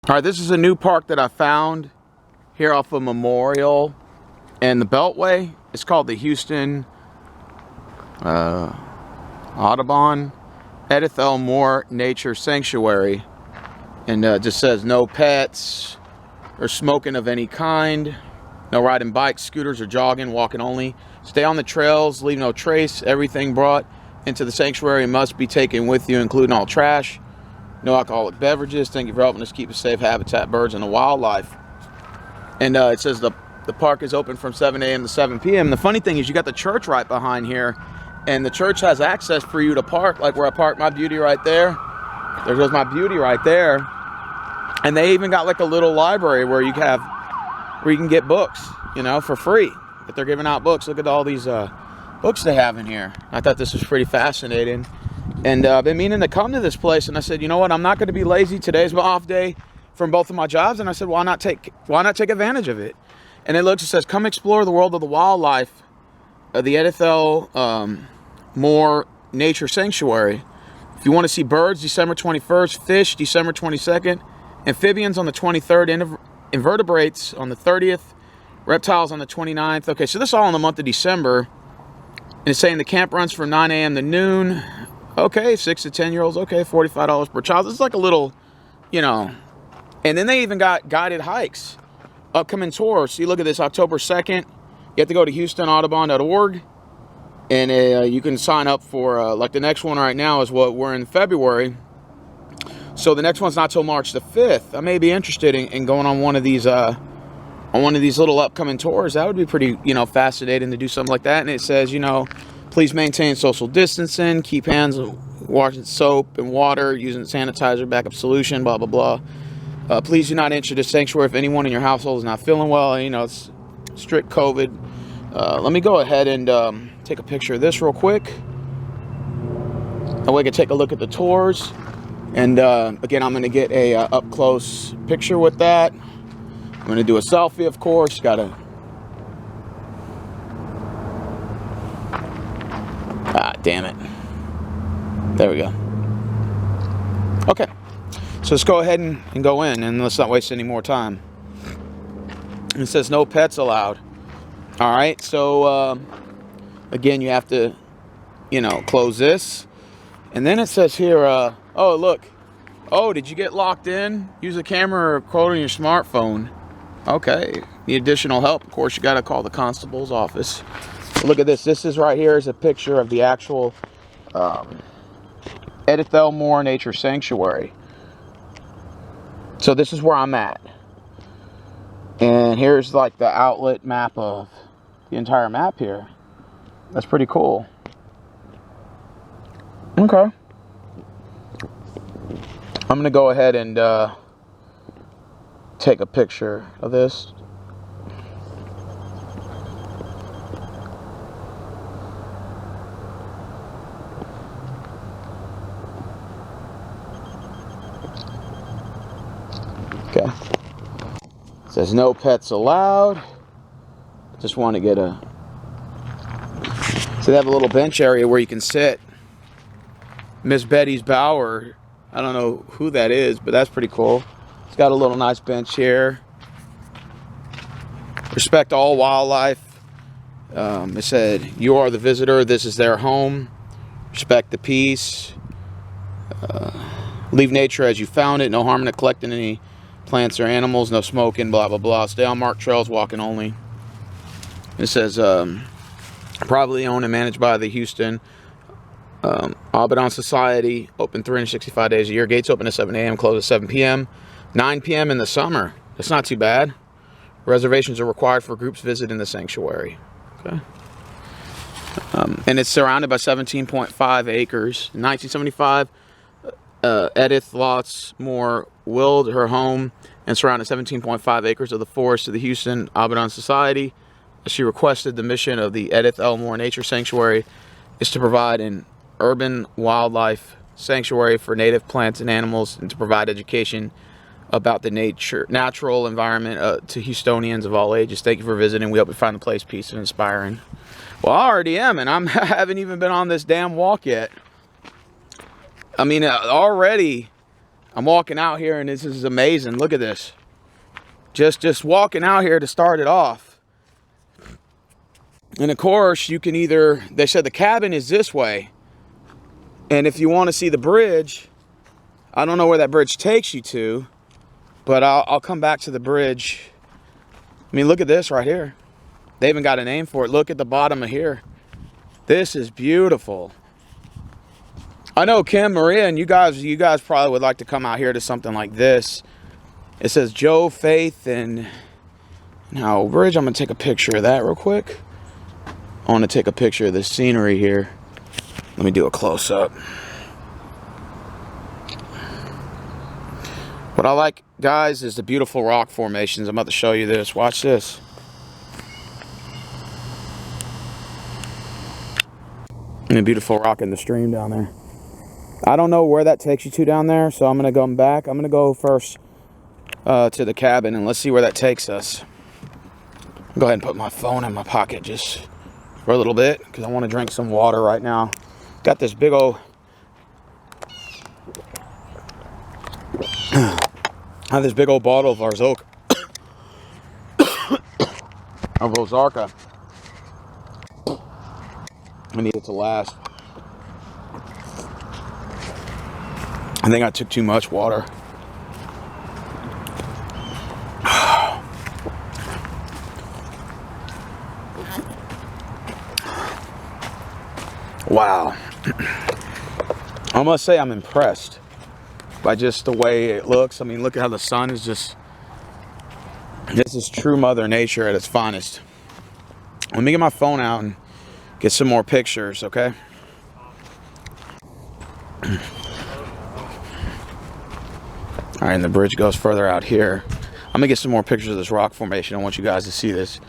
All right, this is a new park that I found here off of Memorial and the Beltway. It's called the Houston Audubon Edith L Moore Nature Sanctuary. And it just says no pets or smoking of any kind. No riding bikes, scooters, or jogging, walking only. Stay on the trails, leave no trace. Everything brought into the sanctuary must be taken with you, including all trash. No alcoholic beverages. Thank you for helping us keep a safe habitat, birds, and the wildlife. And it says the park is open from 7 a.m. to 7 p.m. The funny thing is you got the church right behind here, and the church has access for you to park, like where I parked my beauty right there. There goes my beauty right there. And they even got like a little library where you can get books, you know, for free. If they're giving out books, look at all these books they have in here. I thought this was pretty fascinating. And I've been meaning to come to this place, and I said, you know what, I'm not going to be lazy. Today's my off day from both of my jobs, and I said, why not take advantage of it? And it says, come explore the world of the wildlife of the Edith L Moore Nature Sanctuary. If you want to see birds, December 21st, fish, December 22nd, amphibians on the 23rd, invertebrates on the 30th, reptiles on the 29th. Okay, so this is all in the month of December. And it's saying the camp runs from 9 a.m. to noon. Okay, 6 to 10-year-olds. Okay, $45 per child. This is like a little, you know. And then they even got guided hikes, upcoming tours. See, look at this, October 2nd. You have to go to HoustonAudubon.org. And you can sign up for, like the next one right now is what we're in February. So the next one's not till March the 5th. I may be interested in going on one of these little upcoming tours. That would be pretty, you know, fascinating to do something like that. And it says, you know, please maintain social distancing, keep hands washing soap and water, using sanitizer, backup solution, blah, blah, blah. Please do not enter the sanctuary if anyone in your household is not feeling well. You know, it's strict COVID. Let me go ahead and take a picture of this real quick. That way I can take a look at the tours. And again, I'm going to get a up-close picture with that. I'm going to do a selfie, of course. Damn it. There we go. Okay. So let's go ahead and go in, and let's not waste any more time. It says no pets allowed. All right. So, again, you have to, you know, close this. And then it says here, oh, look. Oh, did you get locked in? Use a camera or code on your smartphone. Okay. Need additional help? Of course, you got to call the constable's office. Look at this. This is right here is a picture of the actual Edith L Moore Nature Sanctuary. So this is where I'm at. And here's like the outlet map of the entire map here. That's pretty cool. Okay. I'm going to go ahead and take a picture of this. Okay. It says no pets allowed. Just want to get a... So they have a little bench area where you can sit. Miss Betty's Bower. I don't know who that is, but that's pretty cool. It's got a little nice bench here. Respect all wildlife. It said, you are the visitor. This is their home. Respect the peace. Leave nature as you found it. No harm in collecting any plants or animals. No smoking, blah, blah, blah. Stay on marked trails, walking only. It says, privately owned and managed by the Houston Audubon Society. Open 365 days a year. Gates open at 7 a.m. Close at 7 p.m. 9 p.m. in the summer. That's not too bad. Reservations are required for groups visiting the sanctuary. Okay. And it's surrounded by 17.5 acres. In 1975, Edith L Moore willed her home and surrounded 17.5 acres of the forest to the Houston Audubon Society. She requested the mission of the Edith L Moore Nature Sanctuary is to provide an urban wildlife sanctuary for native plants and animals, and to provide education about the natural environment to Houstonians of all ages. Thank you for visiting. We hope you find the place peaceful and inspiring. Well, I already am, and I haven't even been on this damn walk yet. I mean, already I'm walking out here and this is amazing. Look at this. Just walking out here to start it off. And of course, you can either, they said the cabin is this way. And if you want to see the bridge, I don't know where that bridge takes you to, but I'll come back to the bridge. I mean, look at this right here. They even got a name for it. Look at the bottom of here. This is beautiful. I know Kim, Maria, and you guys probably would like to come out here to something like this. It says Joe, Faith, and now bridge. I'm gonna take a picture of that real quick. I want to take a picture of the scenery here. Let me do a close-up. What I like, guys, is the beautiful rock formations. I'm about to show you this. Watch this. And a beautiful rock in the stream down there. I don't know where that takes you to down there, so I'm gonna go back. I'm gonna go first to the cabin, and let's see where that takes us. Go ahead and put my phone in my pocket just for a little bit, because I want to drink some water right now. Got this big old... I have this big old bottle of Ozarka. I need it to last. I think I took too much water. Wow. I must say I'm impressed by just the way it looks. I mean, look at how the sun is just... This is true Mother Nature at its finest. Let me get my phone out and get some more pictures, okay? All right, and the bridge goes further out here. I'm gonna get some more pictures of this rock formation. I want you guys to see this.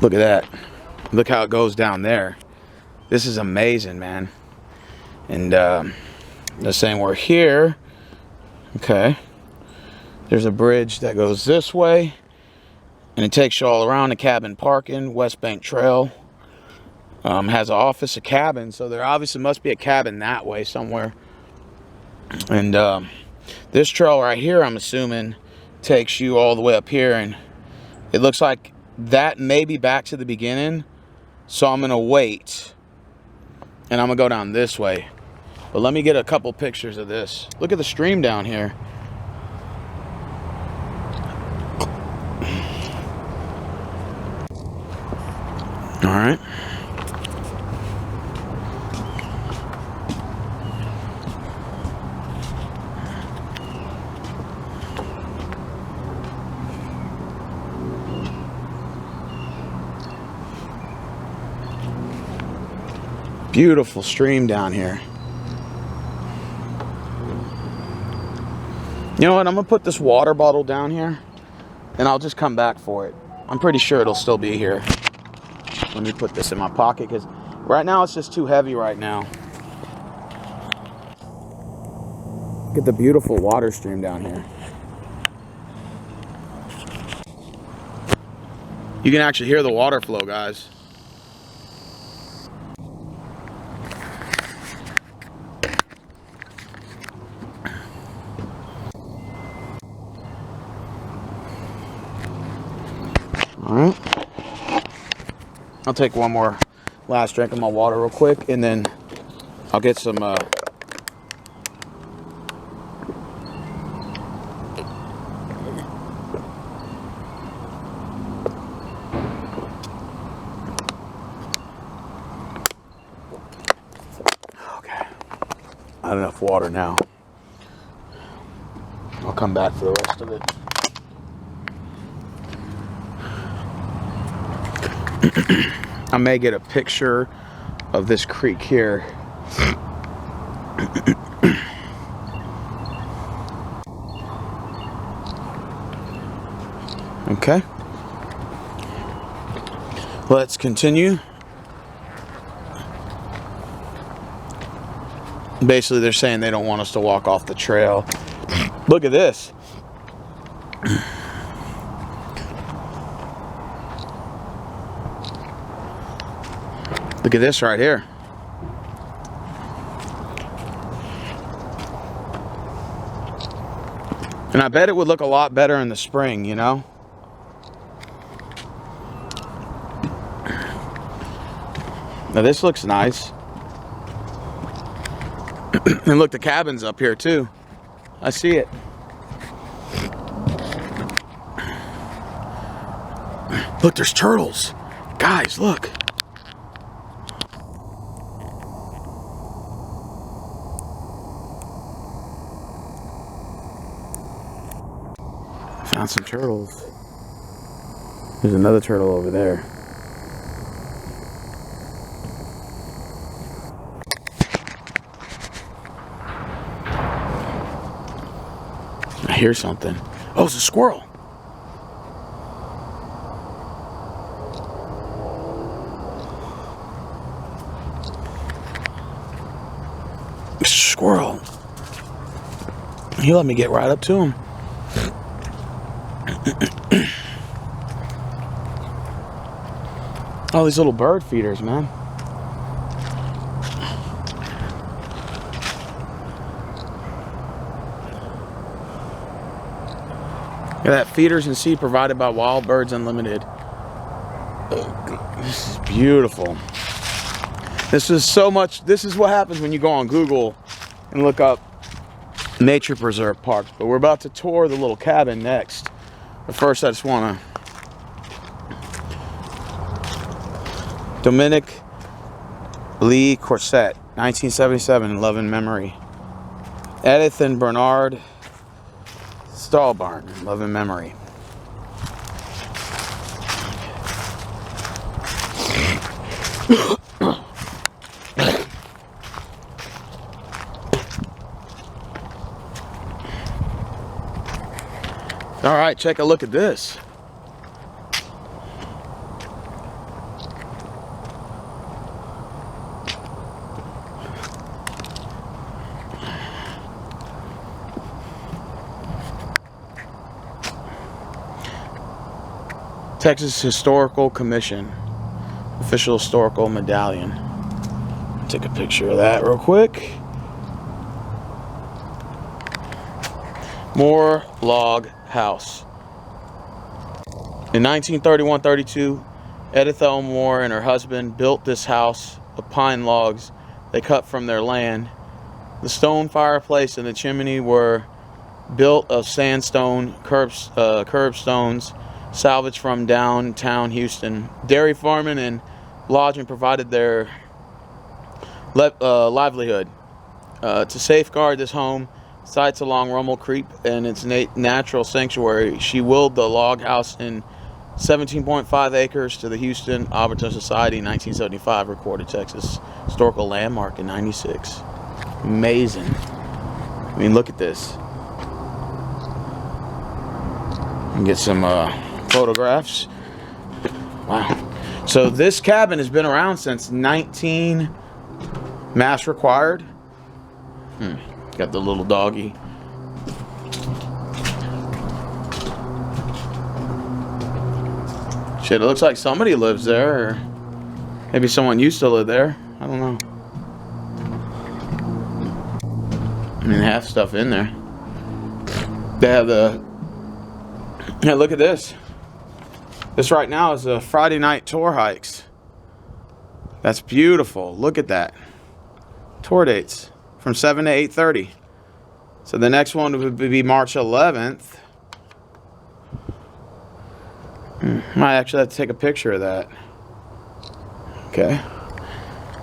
Look at that. Look how it goes down there. This is amazing, man. And they're saying we're here. Okay. There's a bridge that goes this way, and it takes you all around the cabin parking, West Bank Trail. Has an office, a cabin, so there obviously must be a cabin that way somewhere. And this trail right here, I'm assuming, takes you all the way up here, and it looks like that may be back to the beginning. So I'm gonna wait, and I'm gonna go down this way. But let me get a couple pictures of this. Look at the stream down here. All right. Beautiful stream down here. You know what? I'm gonna put this water bottle down here, and I'll just come back for it. I'm pretty sure it'll still be here. Let me put this in my pocket, because right now it's just too heavy right now. Look at the beautiful water stream down here. You can actually hear the water flow, guys. All right. I'll take one more last drink of my water real quick, and then I'll get some okay. Not enough water now. I'll come back for the rest of it. I may get a picture of this creek here. Okay. Let's continue. Basically, they're saying they don't want us to walk off the trail. Look at this. Look at this right here. And I bet it would look a lot better in the spring, you know? Now this looks nice. And look, the cabin's up here too. I see it. Look, there's turtles. Guys, look. Found some turtles. There's another turtle over there. I hear something. Oh, it's a squirrel. It's a squirrel. He let me get right up to him. All these little bird feeders, man. Look at that, feeders and seed provided by Wild Birds Unlimited. This is beautiful. This is so much. This is what happens when you go on Google and look up nature preserve parks. But we're about to tour the little cabin next. But first, I just want to. Dominic Lee Corset, 1977, in love and memory. Edith and Bernard Stahlbarn, love and memory. All right, check a look at this. Texas Historical Commission, official historical medallion. Take a picture of that real quick. Moore Log House. In 1931-32, Edith L Moore and her husband built this house of pine logs they cut from their land. The stone fireplace and the chimney were built of sandstone curbstones salvaged from downtown Houston. Dairy farming and lodging provided their livelihood. To safeguard this home, sites along Rummel Creek and its natural sanctuary, she willed the log house in 17.5 acres to the Houston Arboretum Society in 1975, recorded Texas Historical Landmark in 96. Amazing. I mean, look at this. And get some photographs. Wow. So this cabin has been around since 19 mass required. Got the little doggy. Shit, it looks like somebody lives there, or maybe someone used to live there. I don't know. I mean, they have stuff in there. They have the... Yeah, look at this. This right now is a Friday night tour hikes. That's beautiful. Look at that. Tour dates from 7 to 8:30. So the next one would be March 11th. Might actually have to take a picture of that. Okay.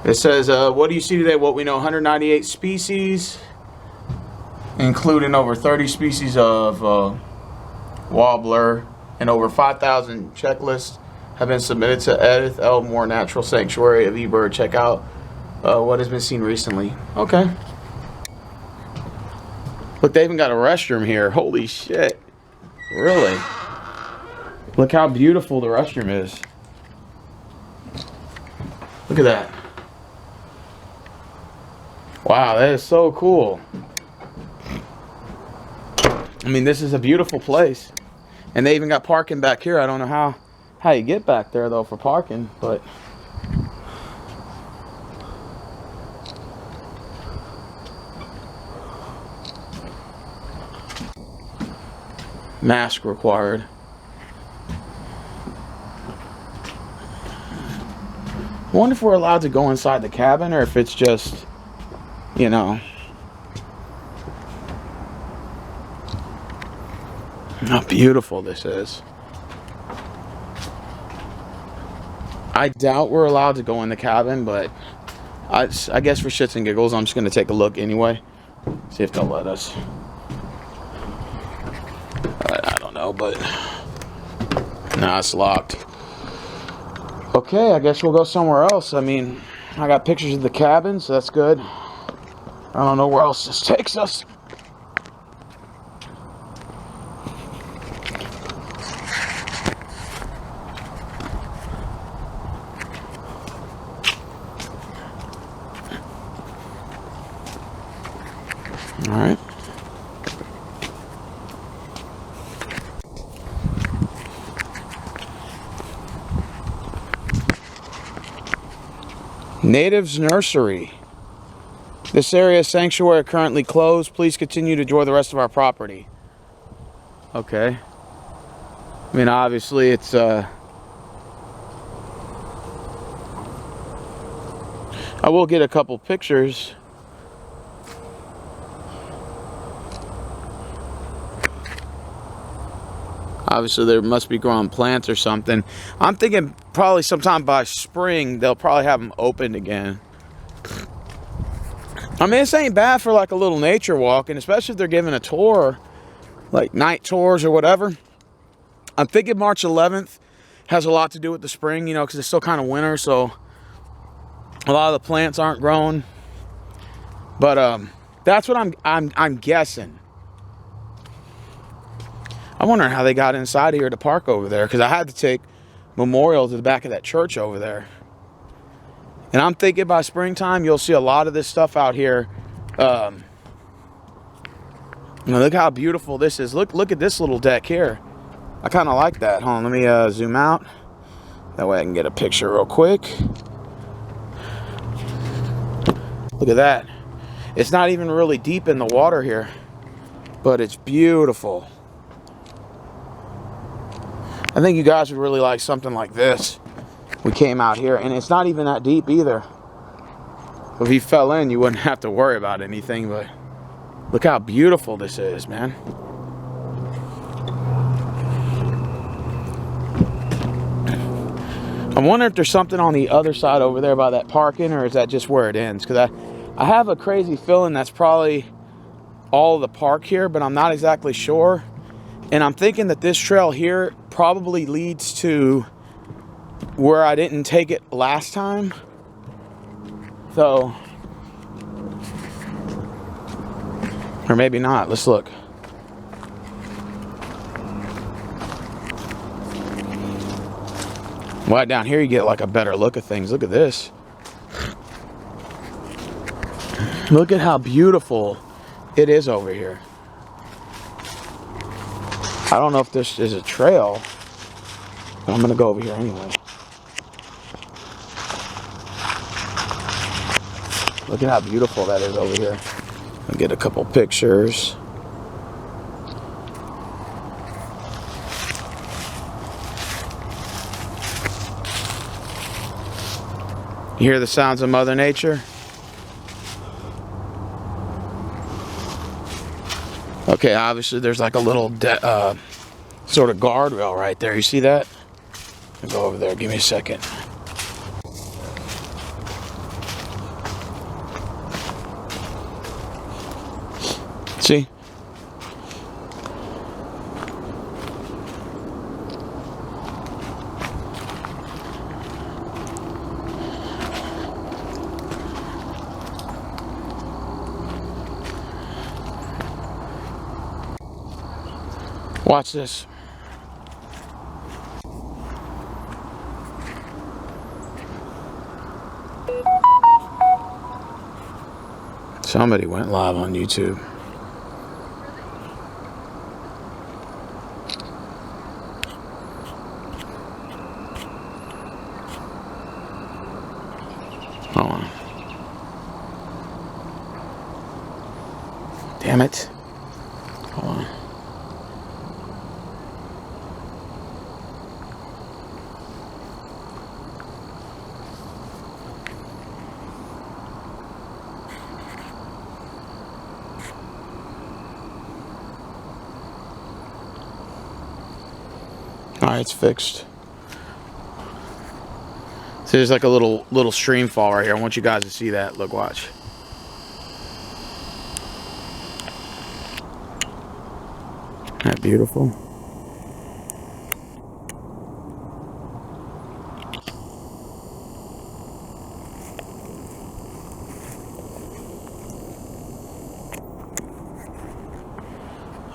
It says, what do you see today? What we know, 198 species, including over 30 species of warbler, and over 5,000 checklists have been submitted to Edith L Moore Natural Sanctuary of eBird. Check out what has been seen recently. Okay. Look, they even got a restroom here. Holy shit. Really? Look how beautiful the restroom is. Look at that. Wow, that is so cool. I mean, this is a beautiful place. And they even got parking back here. I don't know how you get back there, though, for parking, but... Mask required. I wonder if we're allowed to go inside the cabin or if it's just, you know, how beautiful this is. I doubt we're allowed to go in the cabin, but I guess for shits and giggles, I'm just going to take a look anyway. See if they'll let us. I don't know, but nah, it's locked. Okay, I guess we'll go somewhere else. I mean, I got pictures of the cabin, so that's good. I don't know where else this takes us. All right. Natives Nursery. This area is sanctuary currently closed. Please continue to enjoy the rest of our property. Okay. I mean, obviously it's I will get a couple pictures. Obviously there must be growing plants or something. I'm thinking probably sometime by spring they'll probably have them opened again. I mean, this ain't bad for like a little nature walk, and especially if they're giving a tour, like night tours or whatever. I'm thinking March 11th has a lot to do with the spring, you know, because it's still kind of winter, so a lot of the plants aren't grown. But that's what I'm guessing. I'm wondering how they got inside here to park over there, because I had to take Memorial to the back of that church over there. And I'm thinking by springtime, you'll see a lot of this stuff out here. You know, look how beautiful this is. Look at this little deck here. I kind of like that. Hold on, let me zoom out. That way I can get a picture real quick. Look at that. It's not even really deep in the water here, but it's beautiful. I think you guys would really like something like this. We came out here, and it's not even that deep either. If you fell in, you wouldn't have to worry about anything, but look how beautiful this is, man. I wonder if there's something on the other side over there by that parking, or is that just where it ends? Because I have a crazy feeling that's probably all the park here, but I'm not exactly sure. And I'm thinking that this trail here probably leads to where I didn't take it last time. So, or maybe not. Let's look. Right down here you get like a better look at things. Look at this. Look at how beautiful it is over here. I don't know if this is a trail, but I'm gonna go over here anyway. Look at how beautiful that is over here. I'll get a couple pictures. You hear the sounds of Mother Nature? Okay, obviously there's like a little sort of guardrail right there. You see that? I'll go over there. Give me a second. See? Watch this. Somebody went live on YouTube. Hold on. Damn it. Hold on. Alright, it's fixed. So there's like a little stream fall right here. I want you guys to see that. Look, watch. Isn't that beautiful?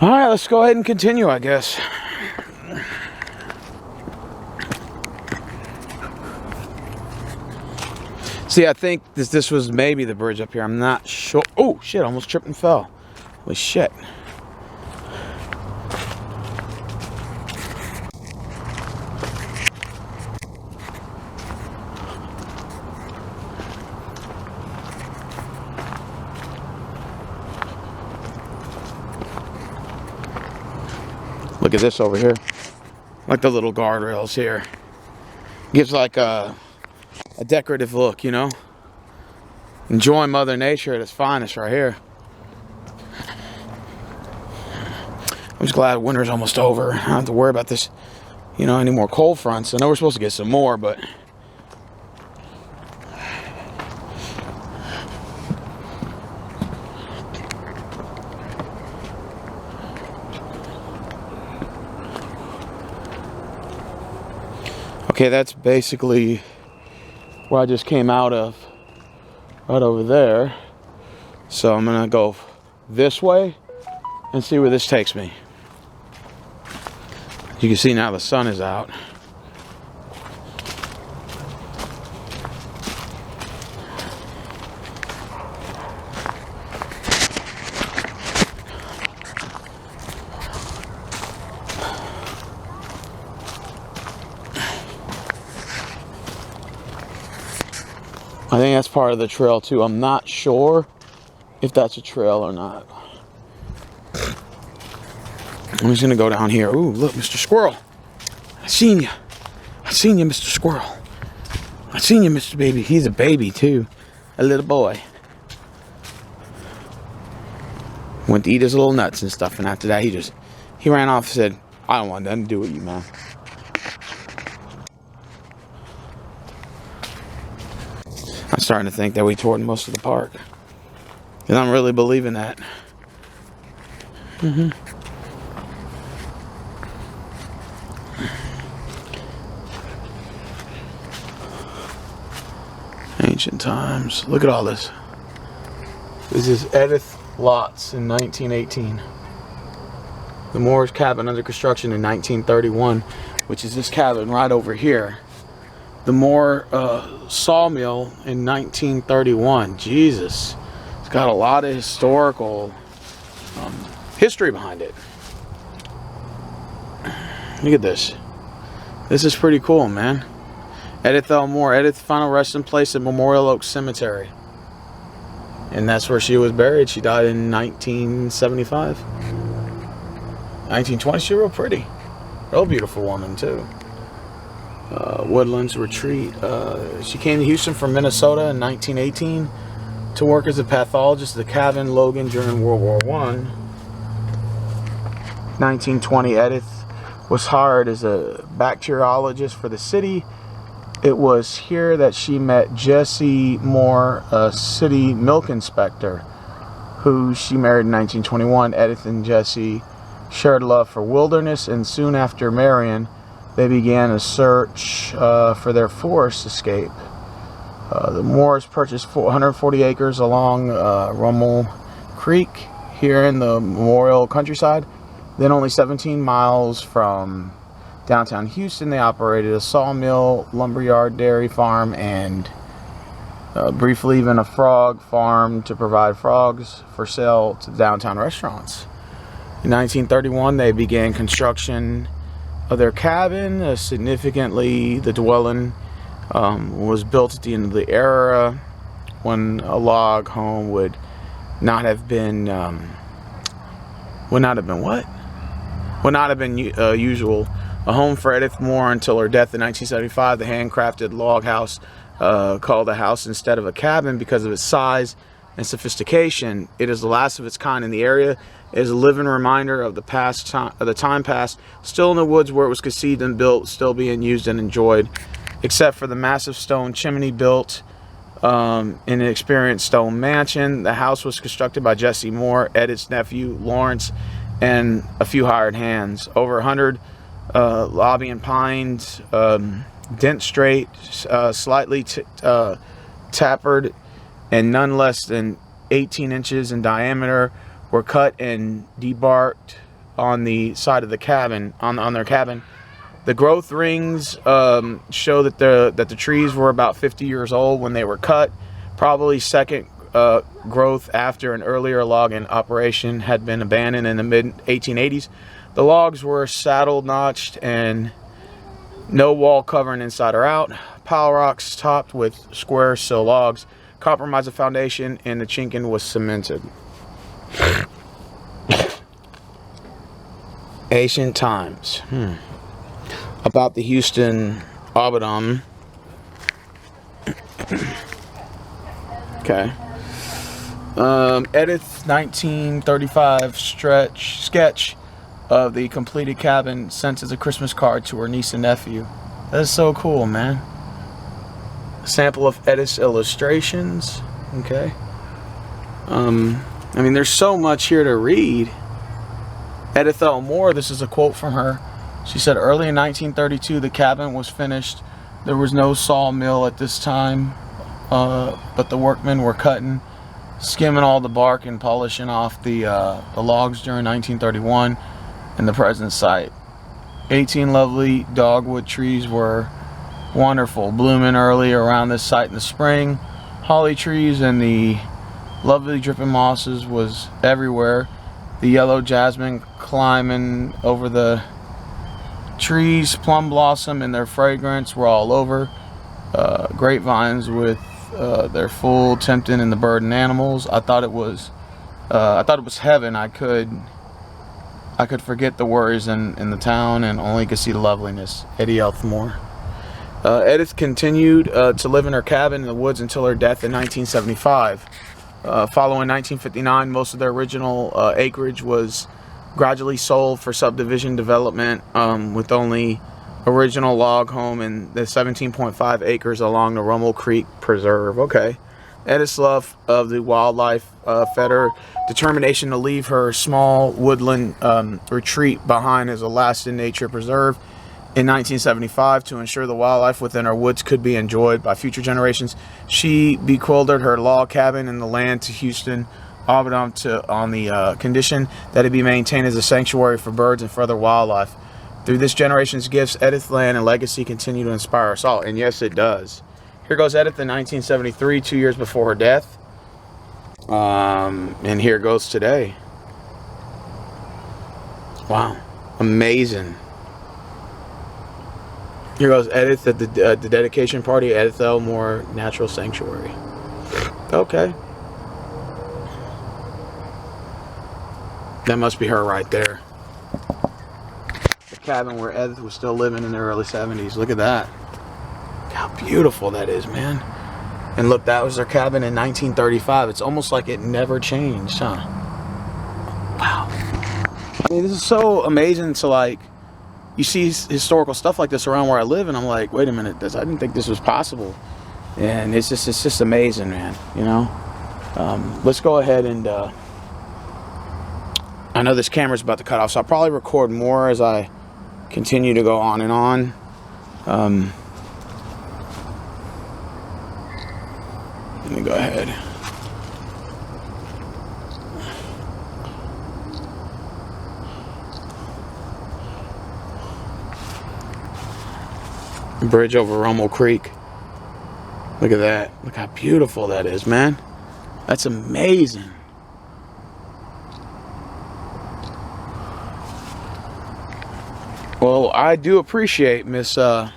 Alright, let's go ahead and continue, I guess. See, I think this was maybe the bridge up here. I'm not sure. Oh, shit, almost tripped and fell. Holy shit. Look at this over here. Like the little guardrails here. Gives like a decorative look, you know? Enjoying Mother Nature at its finest right here. I'm just glad winter's almost over. I don't have to worry about this, you know, any more cold fronts. I know we're supposed to get some more, but okay, that's basically where I just came out of, right over there. So I'm gonna go this way and see where this takes me. You can see now the sun is out. I think that's part of the trail too. I'm not sure if that's a trail or not. I'm just gonna go down here. Ooh, look, Mr. Squirrel. I seen you. I seen you, Mr. Squirrel. I seen you, Mr. Baby. He's a baby too. A little boy. Went to eat his little nuts and stuff, and after that he ran off and said, I don't want nothing to do with you, man. I'm starting to think that we toured most of the park. Because I'm really believing that. Ancient times. Look at all this. This is Edith Lots in 1918. The Moore's cabin under construction in 1931, which is this cabin right over here. The Moore sawmill in 1931. Jesus. It's got a lot of historical history behind it. Look at this. This is pretty cool, man. Edith L Moore. Edith final resting place at Memorial Oaks Cemetery. And that's where she was buried. She died in 1975. 1920. She's real pretty. Real beautiful woman, too. Woodlands Retreat. She came to Houston from Minnesota in 1918 to work as a pathologist at the cabin Logan during World War I. 1920, Edith was hired as a bacteriologist for the city. It was here that she met Jesse Moore, a city milk inspector, who she married in 1921. Edith and Jesse shared love for wilderness, and soon after marrying, they began a search for their forest escape. The Moores purchased 140 acres along Rummel Creek here in the Memorial countryside. Then only 17 miles from downtown Houston, they operated a sawmill, lumberyard, dairy farm, and briefly even a frog farm to provide frogs for sale to downtown restaurants. In 1931, they began construction of their cabin. Significantly, the dwelling was built at the end of the era when a log home would not have been usual. A home for Edith Moore until her death in 1975. The handcrafted log house called a house instead of a cabin because of its size and sophistication. It is the last of its kind in the area. It is a living reminder of the time past, still in the woods where it was conceived and built, still being used and enjoyed, except for the massive stone chimney built in an experienced stone mansion. The house was constructed by Jesse Moore, Edith's nephew, Lawrence, and a few hired hands. Over 100 lobbying pines, dent straight, slightly tapered, and none less than 18 inches in diameter, were cut and debarked on the side of the cabin, on their cabin. The growth rings show that the trees were about 50 years old when they were cut, probably second growth after an earlier logging operation had been abandoned in the mid-1880s. The logs were saddle notched and no wall covering inside or out. Pile rocks topped with square sill logs compromised the foundation, and the chinking was cemented. Ancient times. About the Houston Audubon. Okay. Edith 1935 sketch of the completed cabin sent as a Christmas card to her niece and nephew. That's so cool, man. A sample of Edith's illustrations. Okay. I mean, there's so much here to read. Edith L Moore, this is a quote from her. She said, early in 1932, the cabin was finished. There was no sawmill at this time, but the workmen were cutting, skimming all the bark and polishing off the logs during 1931 in the present site. 18 lovely dogwood trees were wonderful, blooming early around this site in the spring. Holly trees and the lovely dripping mosses was everywhere. The yellow jasmine climbing over the trees, plum blossom and their fragrance were all over. Grapevines with their full tempting in the bird and animals. I thought it was heaven. I could forget the worries in the town and only could see the loveliness. Edith L Moore. Edith continued to live in her cabin in the woods until her death in 1975. Following 1959, most of their original acreage was gradually sold for subdivision development, with only original log home and the 17.5 acres along the Rummel Creek Preserve. Okay. Edith's love of the wildlife fed her determination to leave her small woodland retreat behind as a lasting nature preserve in 1975 to ensure the wildlife within our woods could be enjoyed by future generations. She bequeathed her log cabin and the land to Houston Audubon on the condition that it be maintained as a sanctuary for birds and for other wildlife. Through this generation's gifts, Edith's land and legacy continue to inspire us all. And yes, it does. Here goes Edith in 1973, 2 years before her death. And here goes today. Wow. Amazing. Here goes Edith at the dedication party, Edith L Moore Natural Sanctuary. Okay. That must be her right there. The cabin where Edith was still living in the early 70s. Look at that. How beautiful that is, man. And look, that was their cabin in 1935. It's almost like it never changed, huh? Wow. I mean, this is so amazing to, like, you see historical stuff like this around where I live, and I'm like, wait a minute, I didn't think this was possible. And it's just amazing, man, you know? Let's go ahead and, I know this camera's about to cut off, so I'll probably record more as I continue to go on and on. Let me go ahead. Bridge over Rummel Creek. Look at that. Look how beautiful that is, man. That's amazing. Well, I do appreciate Miss Edith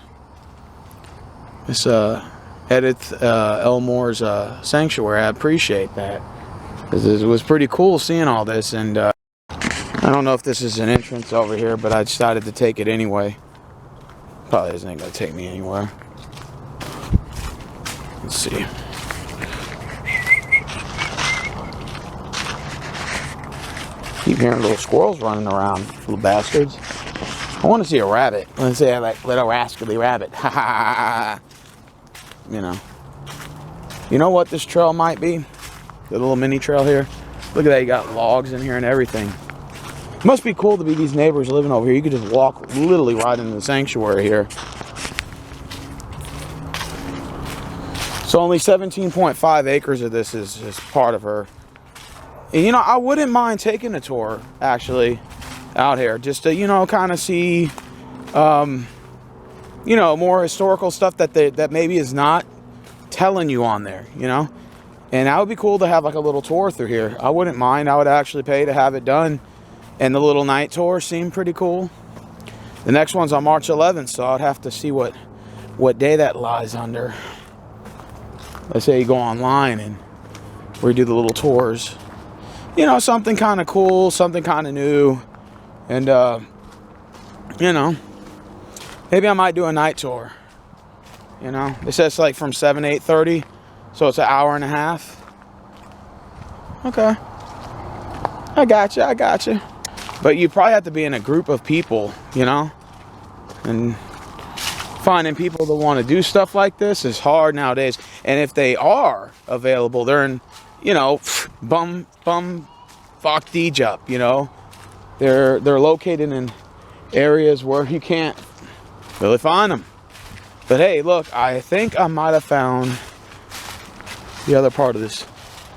L Moore's sanctuary. I appreciate that. It was pretty cool seeing all this, and I don't know if this is an entrance over here, but I decided to take it anyway. Probably isn't going to take me anywhere. Let's see. Keep hearing little squirrels running around, little bastards. I want to see a rabbit. I want to see a little rascally rabbit. Ha ha ha. You know. You know what this trail might be? The little mini trail here. Look at that. You got logs in here and everything. It must be cool to be these neighbors living over here. You could just walk literally right into the sanctuary here. So only 17.5 acres of this is part of her. And, you know, I wouldn't mind taking a tour, actually, out here. Just to, you know, kind of see, you know, more historical stuff that maybe is not telling you on there, you know. And that would be cool to have like a little tour through here. I wouldn't mind. I would actually pay to have it done. And the little night tour seemed pretty cool. The next one's on March 11th, so I'd have to see what day that lies under. Let's say you go online and we do the little tours. You know, something kind of cool, something kind of new. And, you know, maybe I might do a night tour. You know, it says like from 7 to 8:30, so it's an hour and a half. Okay. I got you. But you probably have to be in a group of people, you know? And finding people that want to do stuff like this is hard nowadays. And if they are available, they're in, you know, bum fuck Deejup, you know? They're located in areas where you can't really find them. But hey, look, I think I might have found the other part of this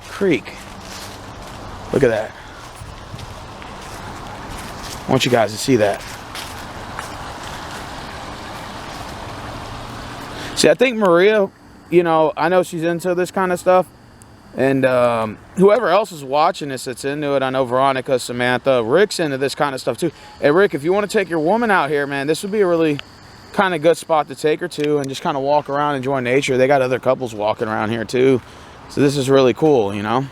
creek. Look at that. I want you guys to see that. See, I think Maria, you know, I know she's into this kind of stuff. And whoever else is watching this that's into it, I know Veronica, Samantha, Rick's into this kind of stuff too. Hey, Rick, if you want to take your woman out here, man, this would be a really kind of good spot to take her to and just kind of walk around, enjoy nature. They got other couples walking around here too. So this is really cool, you know.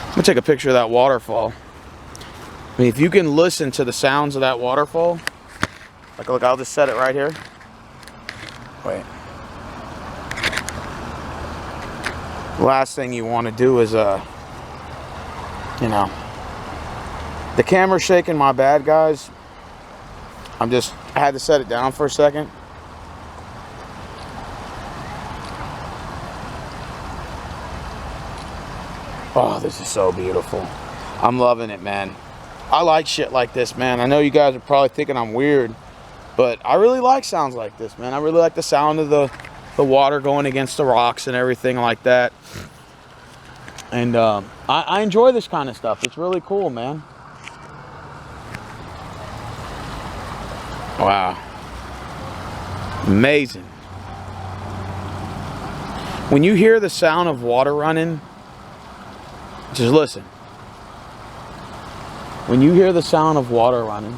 I'm going to take a picture of that waterfall. I mean, if you can listen to the sounds of that waterfall, like, look, I'll just set it right here. Wait. Last thing you want to do is, you know, the camera's shaking, my bad, guys. I had to set it down for a second. Oh, this is so beautiful. I'm loving it, man. I like shit like this, man. I know you guys are probably thinking I'm weird, but I really like sounds like this, man. I really like the sound of the water going against the rocks and everything like that. And I enjoy this kind of stuff. It's really cool, man. Wow. Amazing. When you hear the sound of water running, just listen. When you hear the sound of water running,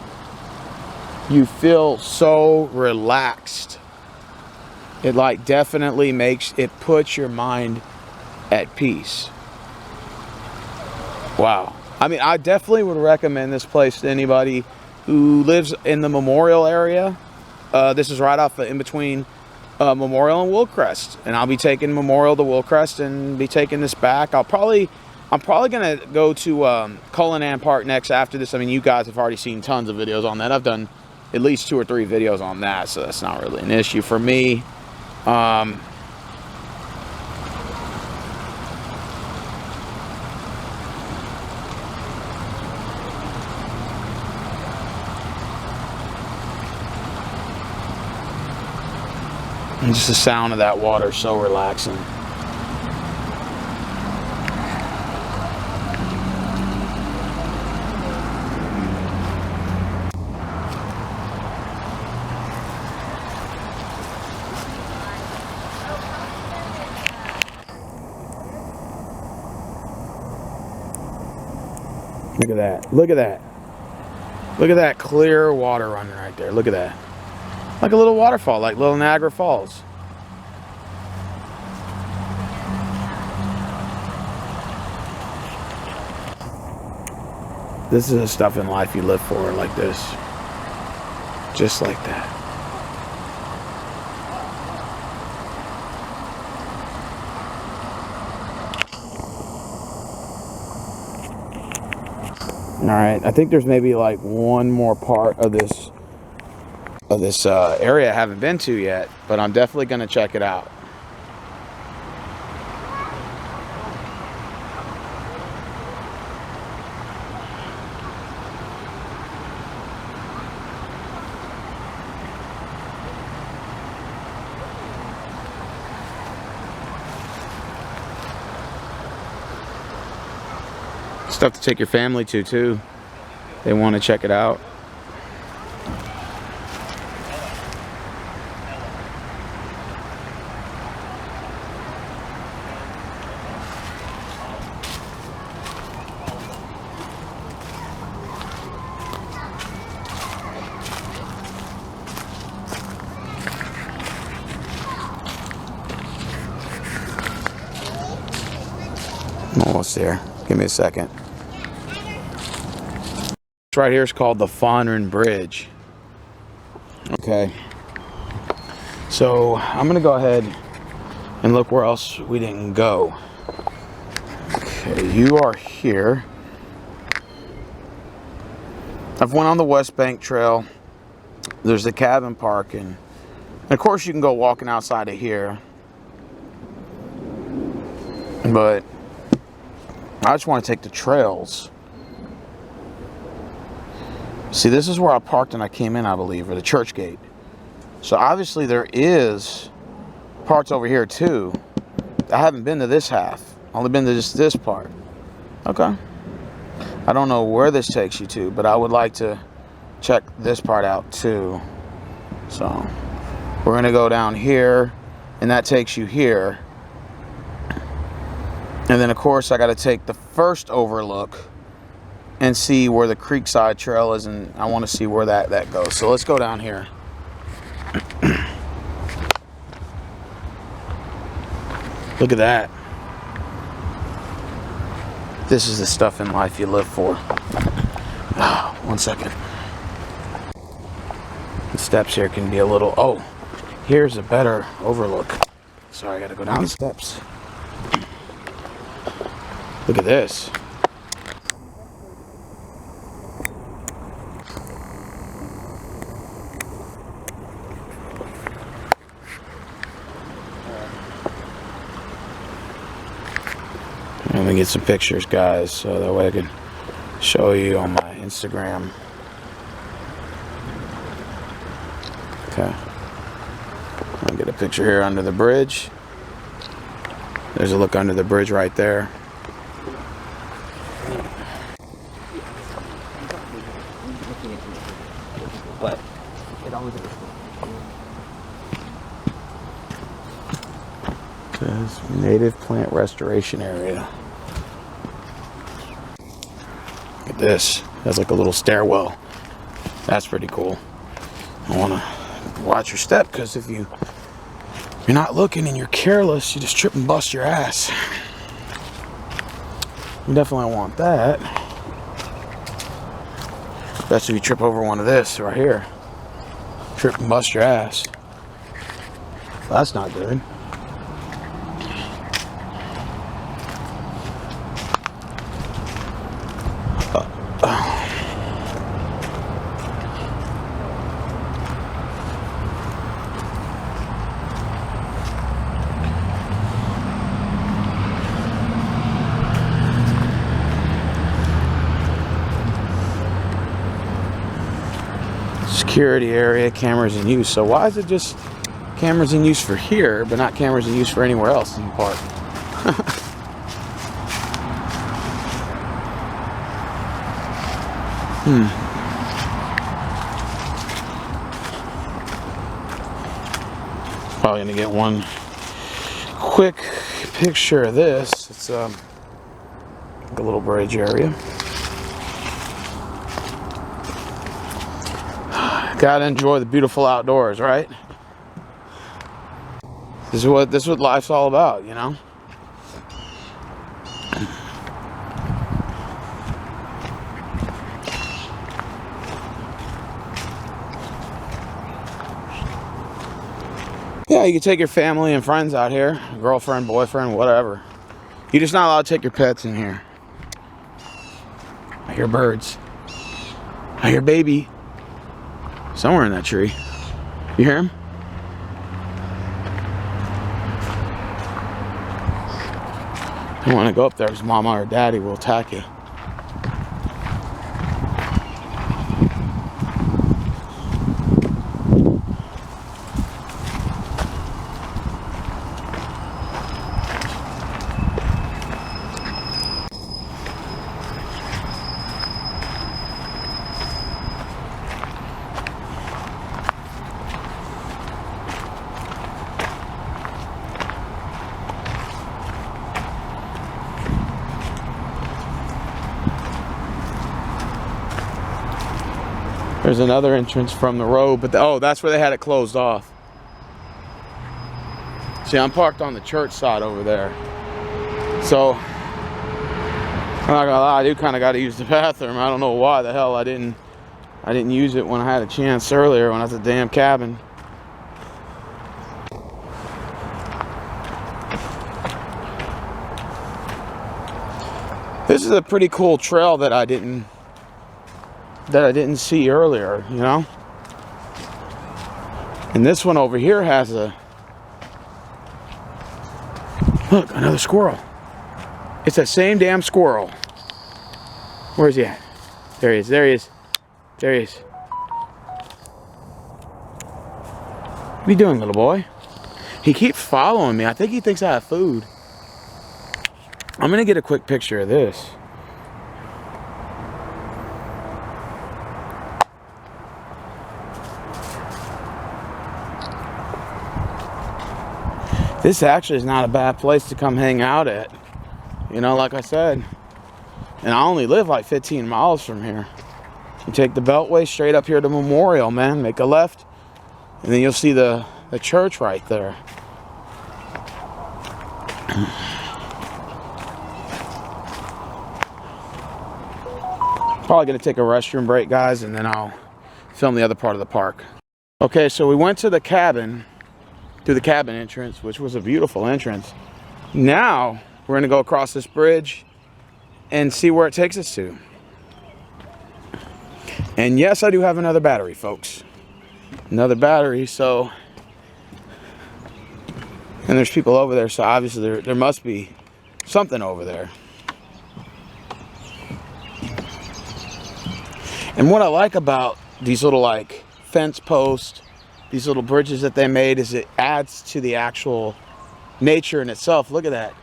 you feel so relaxed. It like definitely puts your mind at peace. Wow. I mean, I definitely would recommend this place to anybody who lives in the Memorial area. This is right off in between Memorial and Willcrest. And I'll be taking Memorial to Willcrest and be taking this back. I'm probably going to go to Cullinan Park next after this. I mean, you guys have already seen tons of videos on that. I've done at least 2 or 3 videos on that, so that's not really an issue for me. And just the sound of that water is so relaxing. Look at that. Look at that. Look at that clear water running right there. Look at that. Like a little waterfall, like little Niagara Falls. This is the stuff in life you live for, like this. Just like that. All right, I think there's maybe like one more part of this area I haven't been to yet, but I'm definitely going to check it out. Stuff to take your family to too. They want to check it out. I'm almost there. Give me a second. This right here is called the Fondren Bridge. Okay. So I'm gonna go ahead and look where else we didn't go. Okay, you are here. I've went on the West Bank Trail. There's the cabin park, and of course you can go walking outside of here. But I just want to take the trails. See, this is where I parked and I came in, I believe, or the church gate. So obviously there is parts over here too. I haven't been to this half. Only been to just this part. Okay. I don't know where this takes you to, but I would like to check this part out too. So we're gonna go down here, and that takes you here. And then of course I got to take the first overlook and see where the Creekside Trail is, and I want to see where that goes. So let's go down here. Look at that. This is the stuff in life you live for. Oh, 1 second. The steps here can be a little... Oh, here's a better overlook. Sorry, I got to go down the steps. Look at this. Let me get some pictures, guys, so that way I can show you on my Instagram. Okay. I'll get a picture here under the bridge. There's a look under the bridge right there. But it always is. Says native plant restoration area. Look at this. That's like a little stairwell. That's pretty cool. I want to watch your step, because if you're not looking and you're careless, you just trip and bust your ass. You definitely want that. Especially if you trip over one of this right here. Trip and bust your ass. That's not good. Security area, cameras in use. So why is it just cameras in use for here, but not cameras in use for anywhere else in the park? Probably gonna get one quick picture of this. It's like a little bridge area. Gotta enjoy the beautiful outdoors, right? This is what life's all about, you know? Yeah, you can take your family and friends out here, girlfriend, boyfriend, whatever. You're just not allowed to take your pets in here. hear birds. I hear baby. Somewhere in that tree. You hear him? You want to go up there because mama or daddy will attack you. There's another entrance from the road, but oh, that's where they had it closed off. See, I'm parked on the church side over there. So, I'm not gonna lie, I do kind of got to use the bathroom. I don't know why the hell I didn't use it when I had a chance earlier when I was at the damn cabin. This is a pretty cool trail that I didn't see earlier, you know? And this one over here has a... Look, another squirrel. It's that same damn squirrel. Where is he at? There he is, there he is. There he is. What are you doing, little boy? He keeps following me. I think he thinks I have food. I'm gonna get a quick picture of this. This actually is not a bad place to come hang out at. You know, like I said. And I only live like 15 miles from here. You take the Beltway straight up here to Memorial, man. Make a left. And then you'll see the church right there. Probably going to take a restroom break, guys, and then I'll film the other part of the park. Okay, so we went to the cabin. Through the cabin entrance, which was a beautiful entrance. Now we're gonna go across this bridge and see where it takes us to. And yes, I do have another battery, folks. Another battery, so... And there's people over there, so obviously there must be something over there. And what I like about these little like fence posts, these little bridges that they made, is it adds to the actual nature in itself. Look at that.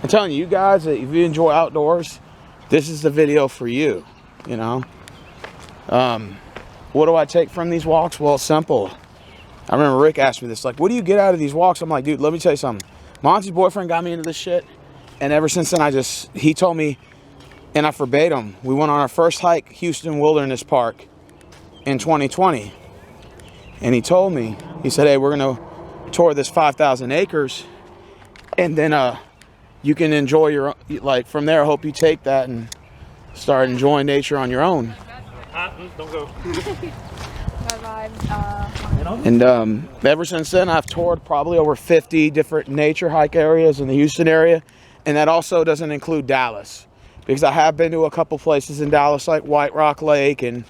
I'm telling you guys that if you enjoy outdoors, this is the video for you, you know. What do I take from these walks? Well, it's simple. I remember Rick asked me this, like, what do you get out of these walks? I'm like, dude, let me tell you something. Monty's boyfriend got me into this shit, and ever since then he told me, and I forbade him. We went on our first hike, Houston Wilderness Park, in 2020. And he told me, he said, hey, we're going to tour this 5,000 acres. And then you can enjoy your, like, from there, I hope you take that and start enjoying nature on your own. Don't go. And ever since then, I've toured probably over 50 different nature hike areas in the Houston area. And that also doesn't include Dallas. Because I have been to a couple places in Dallas, like White Rock Lake, and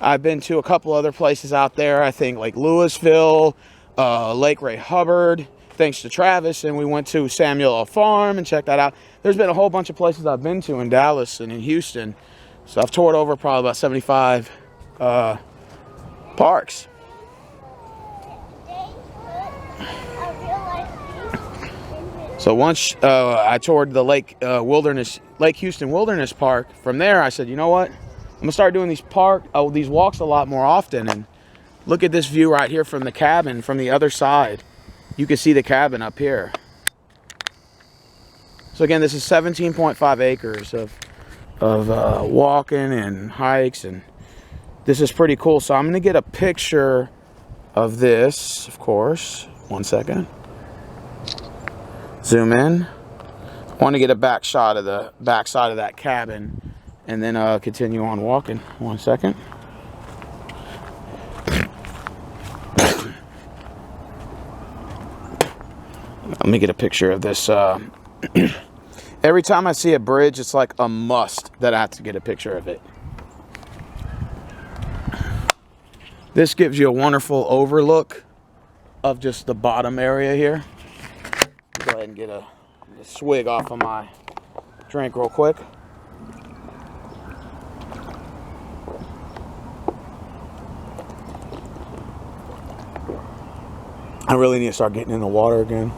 I've been to a couple other places out there, I think like Louisville, Lake Ray Hubbard, thanks to Travis, and we went to Samuel L. Farm and checked that out. There's been a whole bunch of places I've been to in Dallas and in Houston. So I've toured over probably about 75 parks. So once I toured the Lake Houston Wilderness Park, from there I said, you know what? I'm gonna start doing these walks a lot more often. And look at this view right here from the cabin from the other side. You can see the cabin up here. So again, this is 17.5 acres of walking and hikes, and this is pretty cool. So I'm gonna get a picture of this, of course. 1 second. Zoom in. I want to get a back shot of the back side of that cabin. And then continue on walking. 1 second. Let me get a picture of this. Every time I see a bridge, it's like a must that I have to get a picture of it. This gives you a wonderful overlook of just the bottom area here. Go ahead and get a swig off of my drink real quick. I really need to start getting in the water again.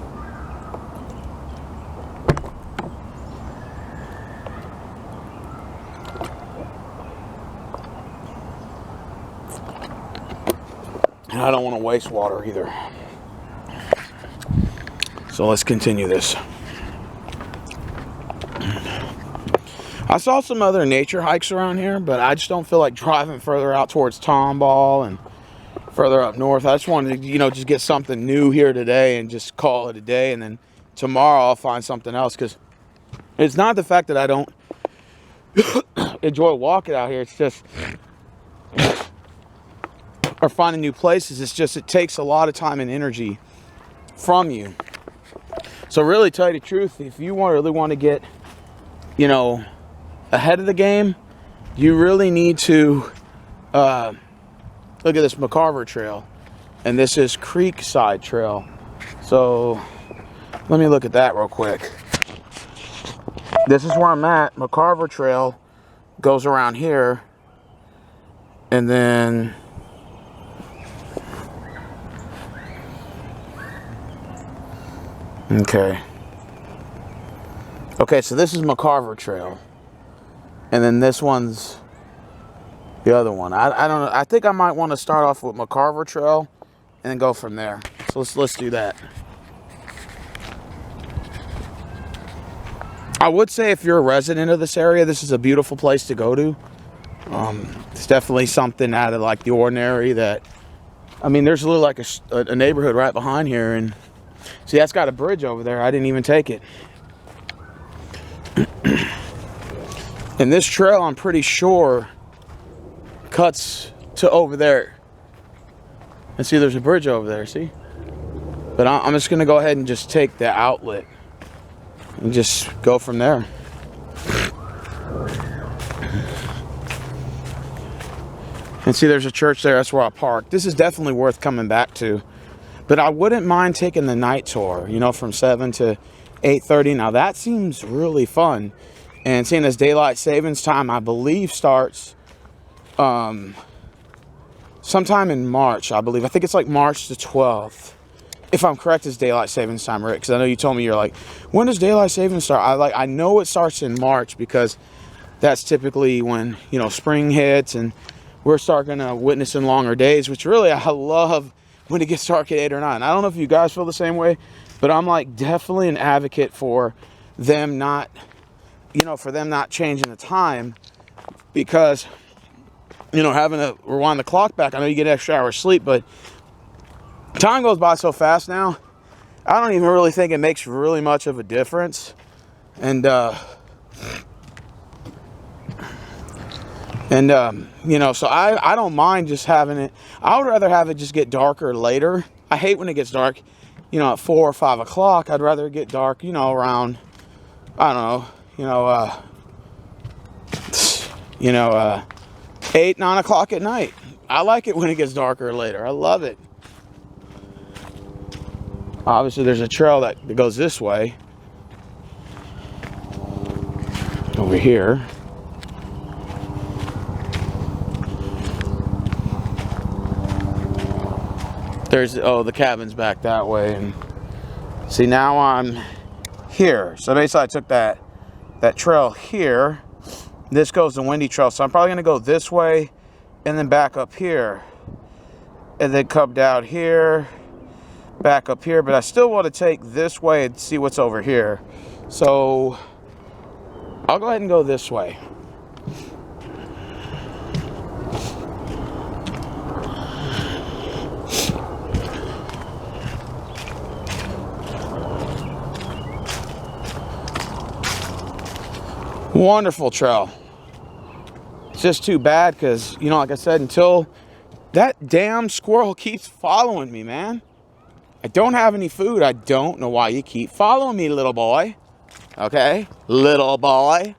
And I don't want to waste water either. So let's continue this. I saw some other nature hikes around here, but I just don't feel like driving further out towards Tomball and further up north. I just wanted to, just get something new here today and just call it a day. And then tomorrow I'll find something else, because it's not the fact that I don't enjoy walking out here. It's just, or finding new places. It's just, it takes a lot of time and energy from you. So really, tell you the truth, if you really want to get, ahead of the game, you really need to look at this Macarthur Trail, and this is Creekside Trail. So let me look at that real quick. This is where I'm at. Macarthur Trail goes around here, and then okay, so this is Macarthur Trail, and then this one's the other one. I don't know. I think I might want to start off with Macarthur Trail and then go from there. So let's do that. I would say if you're a resident of this area, this is a beautiful place to go to. It's definitely something out of like the ordinary. That, I mean, there's a little like a neighborhood right behind here, and see, that's got a bridge over there. I didn't even take it. And this trail, I'm pretty sure, cuts to over there. And see, there's a bridge over there, see? But I'm just going to go ahead and just take the outlet and just go from there. And see, there's a church there. That's where I parked. This is definitely worth coming back to. But I wouldn't mind taking the night tour, from 7 to 8:30. Now, that seems really fun. And seeing as daylight savings time, I believe, starts sometime in March, I believe. I think it's like March the 12th. If I'm correct, it's daylight savings time, Rick. Because I know you told me, you're like, when does daylight savings start? I know it starts in March, because that's typically when, spring hits and we're starting to witnessing longer days, which really I love when it gets dark at 8 or 9. I don't know if you guys feel the same way, but I'm like definitely an advocate for them not, for them not changing the time, because, having to rewind the clock back, I know you get an extra hour of sleep, but time goes by so fast now, I don't even really think it makes really much of a difference. And, so I don't mind just having it. I would rather have it just get darker later. I hate when it gets dark, at 4 or 5 o'clock. I'd rather it get dark, around, I don't know, 8, 9 o'clock at night. I like it when it gets darker later. I love it. Obviously, there's a trail that goes this way. Over here. The cabin's back that way. And see, now I'm here. So basically, I took that trail here. This goes to Windy Trail. So I'm probably going to go this way and then back up here. And then come down here, back up here. But I still want to take this way and see what's over here. So I'll go ahead and go this way. Wonderful trail. It's just too bad because, like I said, until that damn squirrel keeps following me, man. I don't have any food. I don't know why you keep following me, little boy. Okay? Little boy.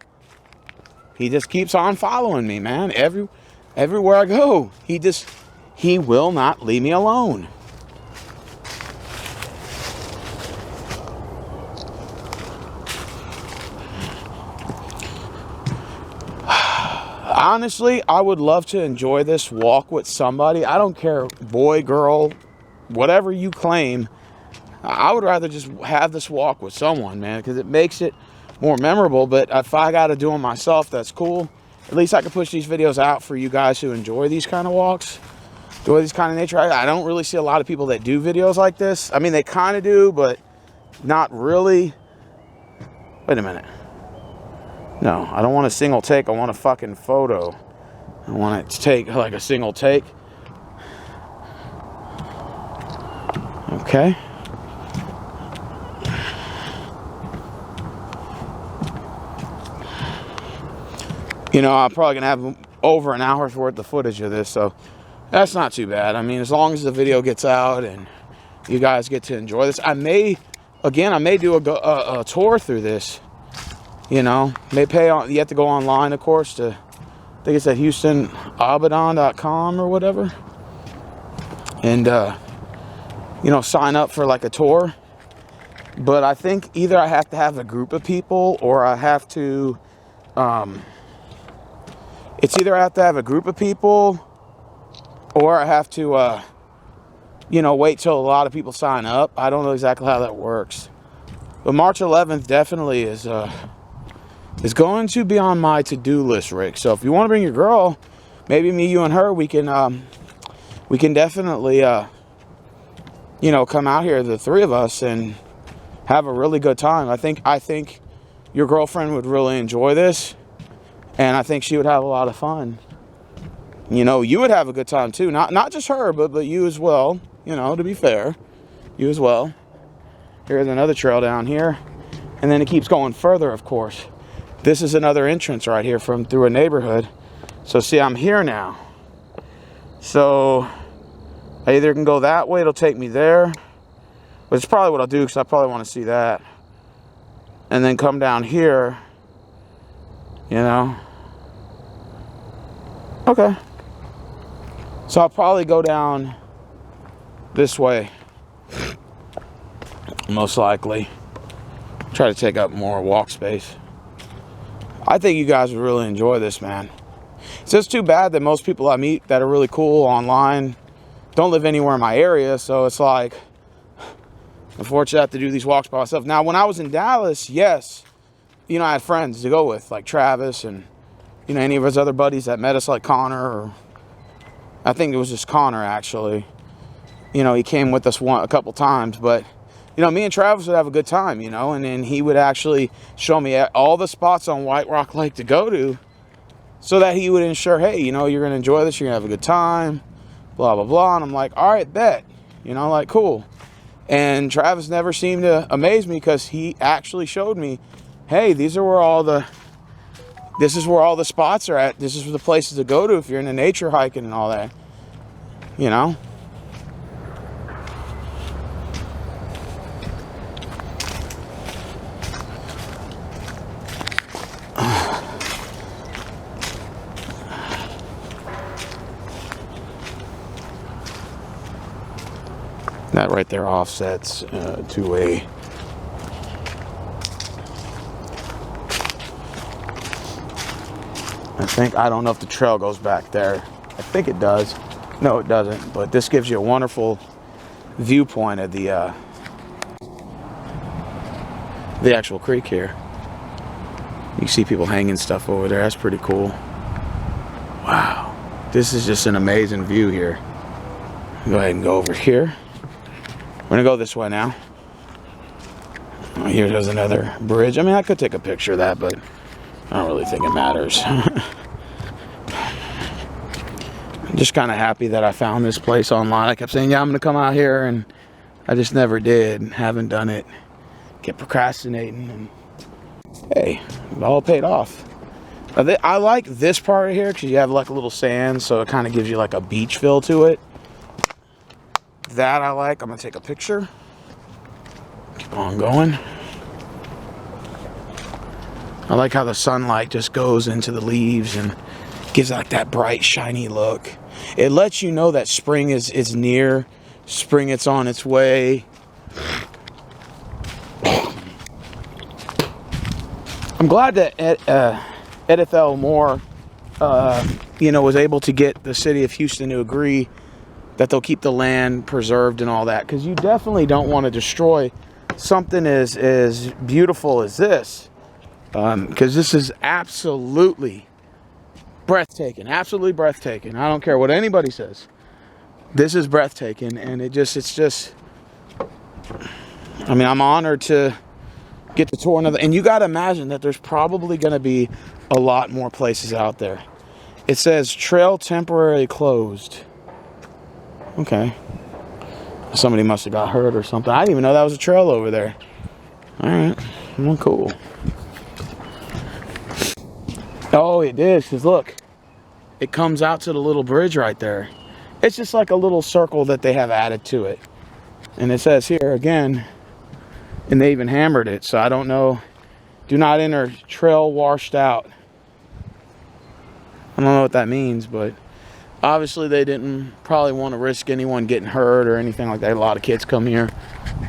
He just keeps on following me, man. Everywhere I go, he will not leave me alone. Honestly, I would love to enjoy this walk with somebody. I don't care, boy, girl, whatever you claim. I would rather just have this walk with someone, man, because it makes it more memorable. But if I got to do them myself, that's cool. At least I can push these videos out for you guys who enjoy these kind of walks, enjoy these kind of nature. I don't really see a lot of people that do videos like this. I mean, they kind of do, but not really. Wait a minute. No, I don't want a single take. I want a fucking photo. I want it to take like a single take. Okay. You know, I'm probably going to have over an hour's worth of footage of this, so that's not too bad. I mean, as long as the video gets out and you guys get to enjoy this. I may do a tour through this. You know, you have to go online, of course, to, I think it's at HoustonAbaddon.com or whatever. And, you know, sign up for like a tour. But I think either I have to have a group of people or I have to, it's either I have to have a group of people or I have to, you know, wait till a lot of people sign up. I don't know exactly how that works. But March 11th definitely is going to be on my to-do list, Rick. So if you want to bring your girl, maybe me, you, and her, we can definitely, you know, come out here, the three of us, and have a really good time. I think your girlfriend would really enjoy this, and I think she would have a lot of fun. You know, you would have a good time too. Not just her, but you as well. You know, to be fair, you as well. Here's another trail down here, and then it keeps going further, of course. This is another entrance right here through a neighborhood. So see, I'm here now. So I either can go that way, it'll take me there. Which is probably what I'll do, because I probably want to see that. And then come down here, you know. Okay. So I'll probably go down this way. Most likely. Try to take up more walk space. I think you guys would really enjoy this, man. It's just too bad that most people I meet that are really cool online don't live anywhere in my area. So it's like, unfortunately, I have to do these walks by myself. Now, when I was in Dallas, yes, you know, I had friends to go with, like Travis and, you know, any of his other buddies that met us, like Connor, or I think it was just Connor, actually. You know, he came with us a couple times, but you know, me and Travis would have a good time, you know, and then he would actually show me all the spots on White Rock Lake to go to so that he would ensure, hey, you know, you're going to enjoy this, you're going to have a good time, blah, blah, blah. And I'm like, all right, bet, you know, like, cool. And Travis never seemed to amaze me because he actually showed me, hey, this is where all the spots are at. This is the places to go to if you're into nature hiking and all that, you know. That right there offsets to a I don't know if the trail goes back there. I think it does. No, it doesn't. But this gives you a wonderful viewpoint of the actual creek here. You see people hanging stuff over there. That's pretty cool. Wow. This is just an amazing view here. Go ahead and go over here. We're gonna go this way now. Here goes another bridge. I mean, I could take a picture of that, but I don't really think it matters. I'm just kind of happy that I found this place online. I kept saying, yeah, I'm gonna come out here, and I just never did. Haven't done it. Kept procrastinating, and hey, it all paid off. I like this part right here because you have like a little sand, so it kind of gives you like a beach feel to it. That I like. I'm gonna take a picture. Keep on going. I like how the sunlight just goes into the leaves and gives like that bright, shiny look. It lets you know that spring is near. Spring, it's on its way. I'm glad that Edith L Moore, was able to get the city of Houston to agree that they'll keep the land preserved and all that, because you definitely don't want to destroy something as beautiful as this, because this is absolutely breathtaking. Absolutely breathtaking. I don't care what anybody says. This is breathtaking, and it's just. I mean, I'm honored to get to tour another. And you got to imagine that there's probably going to be a lot more places out there. It says trail temporarily closed. Okay. Somebody must have got hurt or something. I didn't even know that was a trail over there. All right. Well, cool. Oh, it is. Because look, it comes out to the little bridge right there. It's just like a little circle that they have added to it. And it says here again, and they even hammered it. So I don't know. Do not enter, trail washed out. I don't know what that means, but obviously they didn't probably want to risk anyone getting hurt or anything like that. A lot of kids come here.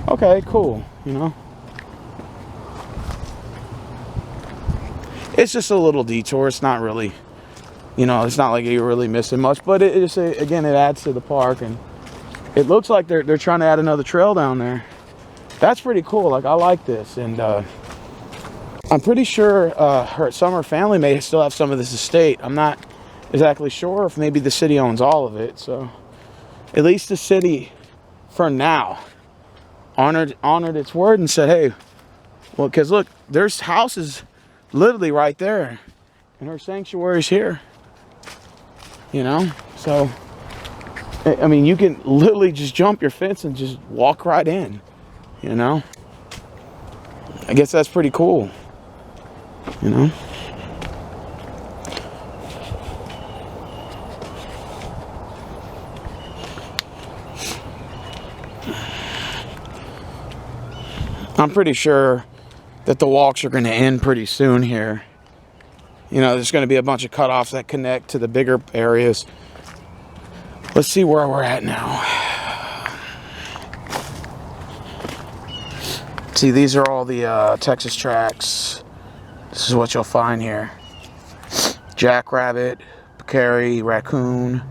Okay, cool, It's just a little detour. It's not really, it's not like you're really missing much, but it just, again, it adds to the park, and it looks like they're trying to add another trail down there. That's pretty cool. Like, I like this, and I'm pretty sure some of her family may still have some of this estate. I'm not exactly sure if maybe the city owns all of it. So at least the city, for now, honored its word and said, hey, well, because look, there's houses literally right there, and her sanctuary's here. So I mean, you can literally just jump your fence and just walk right in. I guess that's pretty cool. I'm pretty sure that the walks are going to end pretty soon here. There's going to be a bunch of cutoffs that connect to the bigger areas. Let's see where we're at now. See, these are all the Texas tracks. This is what you'll find here. Jackrabbit, peccary, raccoon,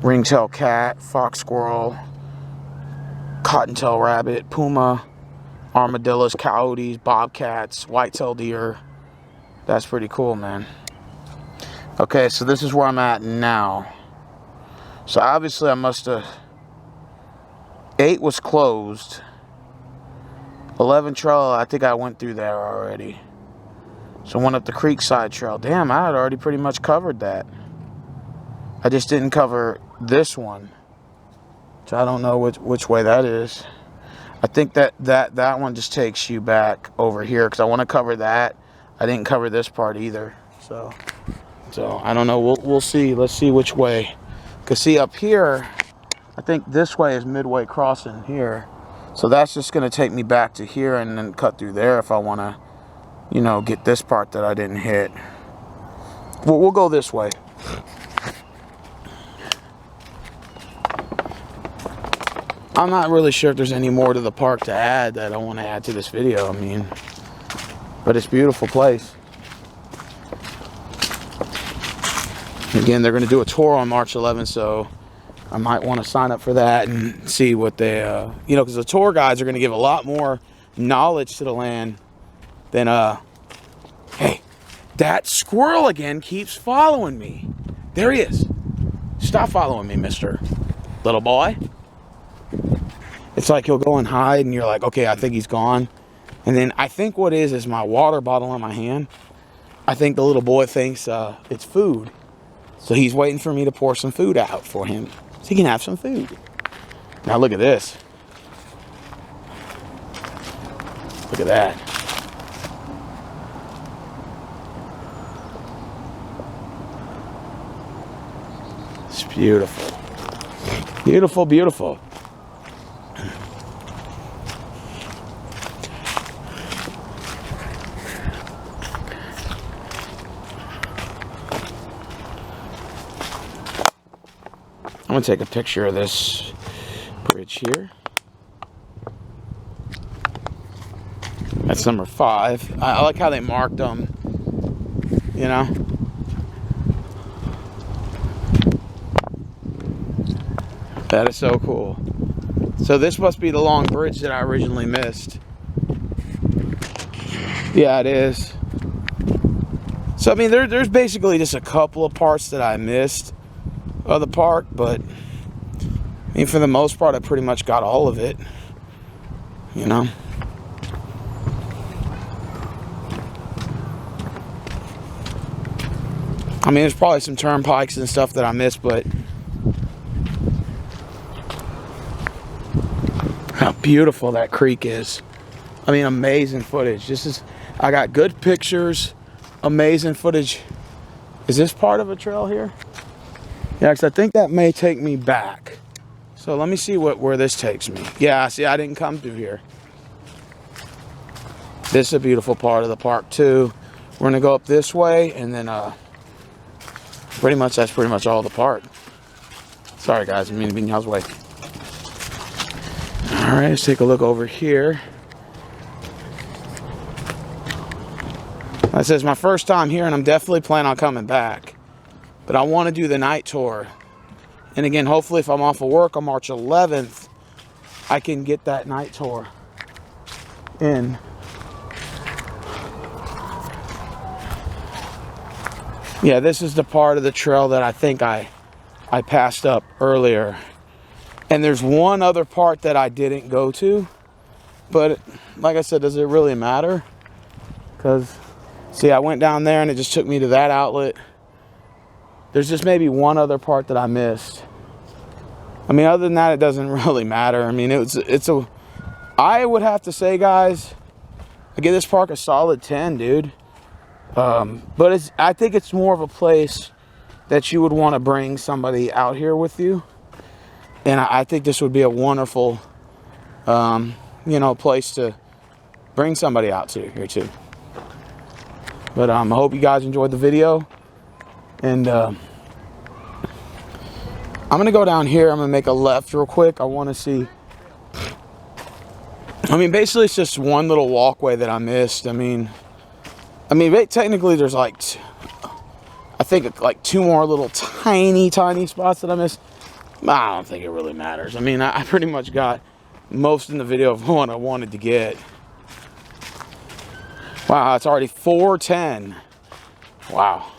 ringtail cat, fox squirrel, cottontail rabbit, puma, armadillos, coyotes, bobcats, white-tailed deer. That's pretty cool, man. Okay, so this is where I'm at now. So obviously I must have... 8 was closed. 11 Trail, I think I went through there already. So I went up the Creekside Trail. Damn, I had already pretty much covered that. I just didn't cover this one. So I don't know which way that is. I think that one just takes you back over here, because I want to cover that. I didn't cover this part either. So I don't know. We'll see. Let's see which way. Because see, up here, I think this way is Midway Crossing here. So that's just going to take me back to here and then cut through there if I want to, get this part that I didn't hit. We'll go this way. I'm not really sure if there's any more to the park to add that I want to add to this video. I mean, but it's a beautiful place. Again, they're going to do a tour on March 11th, so I might want to sign up for that and see what they, because the tour guides are going to give a lot more knowledge to the land than, hey, that squirrel again keeps following me. There he is. Stop following me, mister little boy. It's like he'll go and hide, and you're like, okay, I think he's gone. And then I think what is my water bottle in my hand. I think the little boy thinks it's food. So he's waiting for me to pour some food out for him so he can have some food. Now look at this. Look at that. It's beautiful. Beautiful, beautiful. gonna take a picture of this bridge here. That's number 5. I like how they marked them, you know. That is so cool. So this must be the long bridge that I originally missed. Yeah, it is. So I mean, there's basically just a couple of parts that I missed of the park, but I mean, for the most part, I pretty much got all of it, you know. I mean, there's probably some turnpikes and stuff that I missed, but how beautiful that creek is. I mean, amazing footage. I got good pictures, amazing footage. Is this part of a trail here? Yeah, because I think that may take me back. So let me see where this takes me. Yeah, see, I didn't come through here. This is a beautiful part of the park too. We're gonna go up this way, and then that's pretty much all the park. Sorry guys, I didn't mean to be in y'all's way. All right, let's take a look over here. This is my first time here, and I'm definitely planning on coming back. But I want to do the night tour. And again, hopefully if I'm off of work on March 11th, I can get that night tour in. Yeah, this is the part of the trail that I think I passed up earlier. And there's one other part that I didn't go to. But like I said, does it really matter? Because, see, I went down there and it just took me to that outlet. There's just maybe one other part that I missed. I mean, other than that, it doesn't really matter. I mean, I would have to say, guys, I give this park a solid 10, dude. But I think it's more of a place that you would want to bring somebody out here with you. And I think this would be a wonderful, you know, place to bring somebody out to here too. But I hope you guys enjoyed the video. And I'm going to go down here. I'm going to make a left real quick. I want to see. I mean, basically, it's just one little walkway that I missed. I mean, technically, there's like, I think like 2 more little tiny spots that I missed. I don't think it really matters. I mean, I pretty much got most in the video of what I wanted to get. Wow, it's already 4:10. Wow.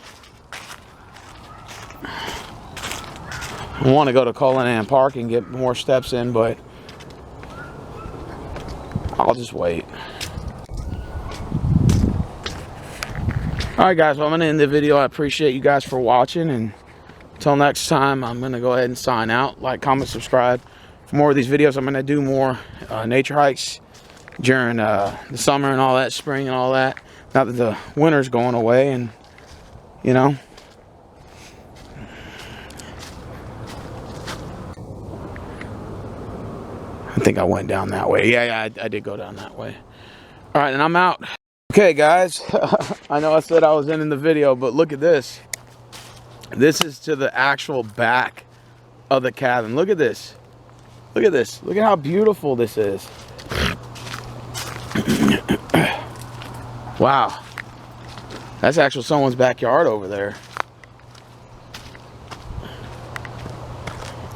I want to go to Cullinan Park and get more steps in, but I'll just wait. Alright guys, well, I'm going to end the video. I appreciate you guys for watching, and until next time, I'm going to go ahead and sign out. Like, comment, subscribe for more of these videos. I'm going to do more nature hikes during the summer and all that, spring and all that. Now that the winter's going away, and, you know. I think I went down that way. Yeah, I did go down that way. Alright, and I'm out. Okay, guys. I know I said I was ending the video, but look at this. This is to the actual back of the cabin. Look at this. Look at this. Look at how beautiful this is. Wow. That's actually someone's backyard over there.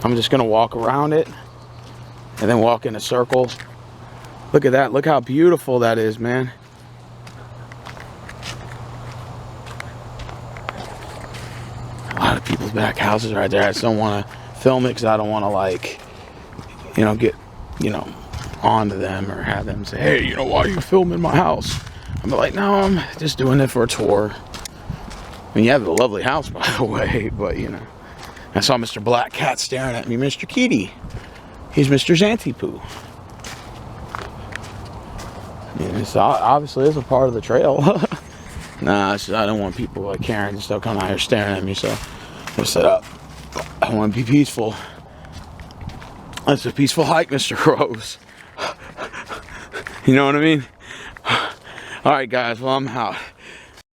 I'm just going to walk around it and then walk in a circle. Look at that. Look how beautiful that is, man. A lot of people's back houses right there. I just don't want to film it because I don't want to, like, you know, get, you know, onto them or have them say, hey, you know, why are you filming my house? I'm like, no, I'm just doing it for a tour. I mean, you have a lovely house, by the way, but, you know. I saw Mr. Black Cat staring at me. Mr. Kitty. He's Mr. Xantipoo. Yeah, this obviously is a part of the trail. Nah, I don't want people like Karen and stuff coming out here staring at me, so I set up. I want to be peaceful. That's a peaceful hike, Mr. Rose. You know what I mean? All right, guys, well, I'm out.